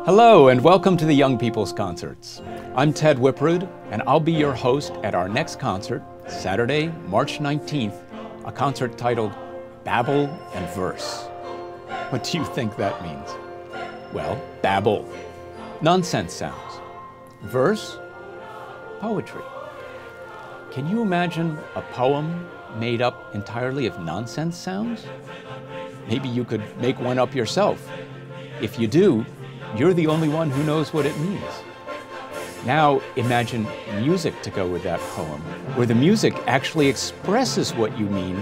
Hello and welcome to the Young People's Concerts. I'm Ted Wiprud and I'll be your host at our next concert, Saturday, March 19th, a concert titled Babble and Verse. What do you think that means? Well, babble, nonsense sounds. Verse, poetry. Can you imagine a poem made up entirely of nonsense sounds? Maybe you could make one up yourself. If you do, you're the only one who knows what it means. Now imagine music to go with that poem, where the music actually expresses what you mean,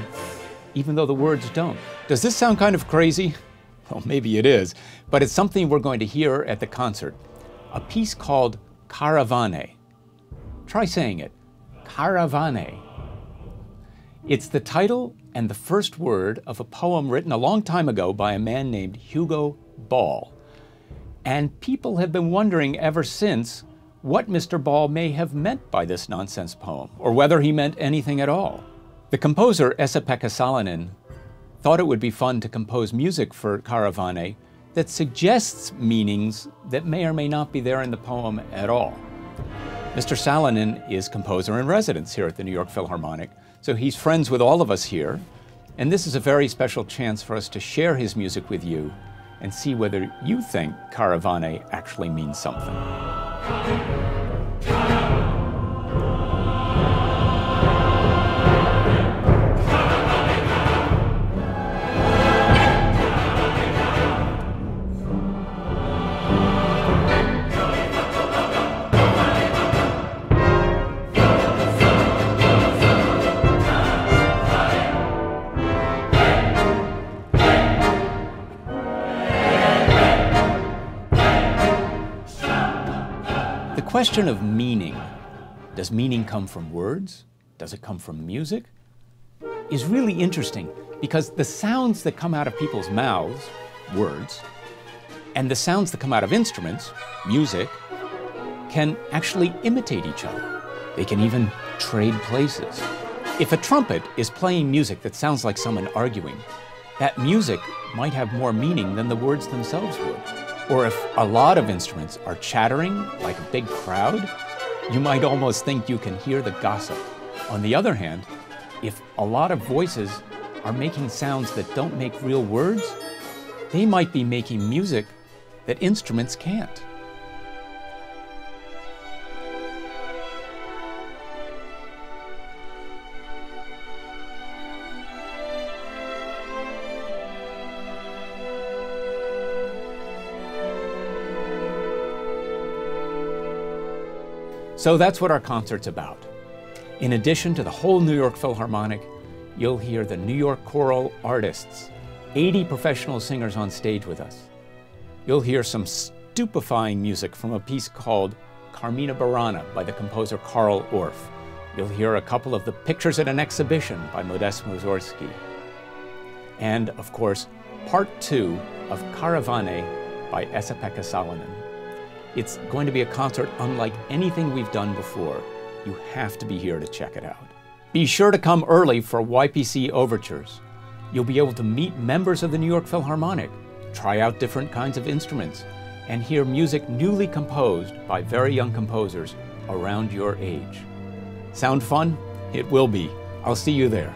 even though the words don't. Does this sound kind of crazy? Well, maybe it is, but it's something we're going to hear at the concert. A piece called Caravan A. Try saying it, Caravan A. It's the title and the first word of a poem written a long time ago by a man named Hugo Ball. And people have been wondering ever since what Mr. Ball may have meant by this nonsense poem, or whether he meant anything at all. The composer Esa-Pekka Salonen thought it would be fun to compose music for Caravan A that suggests meanings that may or may not be there in the poem at all. Mr. Salonen is composer in residence here at the New York Philharmonic, so he's friends with all of us here, and this is a very special chance for us to share his music with you and see whether you think Caravan A actually means something. The question of meaning, does meaning come from words? Does it come from music? Is really interesting because the sounds that come out of people's mouths, words, and the sounds that come out of instruments, music, can actually imitate each other. They can even trade places. If a trumpet is playing music that sounds like someone arguing, that music might have more meaning than the words themselves would. Or if a lot of instruments are chattering like a big crowd, you might almost think you can hear the gossip. On the other hand, if a lot of voices are making sounds that don't make real words, they might be making music that instruments can't. So that's what our concert's about. In addition to the whole New York Philharmonic, you'll hear the New York choral artists, 80 professional singers on stage with us. You'll hear some stupefying music from a piece called Carmina Burana by the composer Carl Orff. You'll hear a couple of the Pictures at an Exhibition by Modest Mussorgsky. And of course, part 2 of Caravan A by Esa-Pekka Salonen. It's going to be a concert unlike anything we've done before. You have to be here to check it out. Be sure to come early for YPC overtures. You'll be able to meet members of the New York Philharmonic, try out different kinds of instruments, and hear music newly composed by very young composers around your age. Sound fun? It will be. I'll see you there.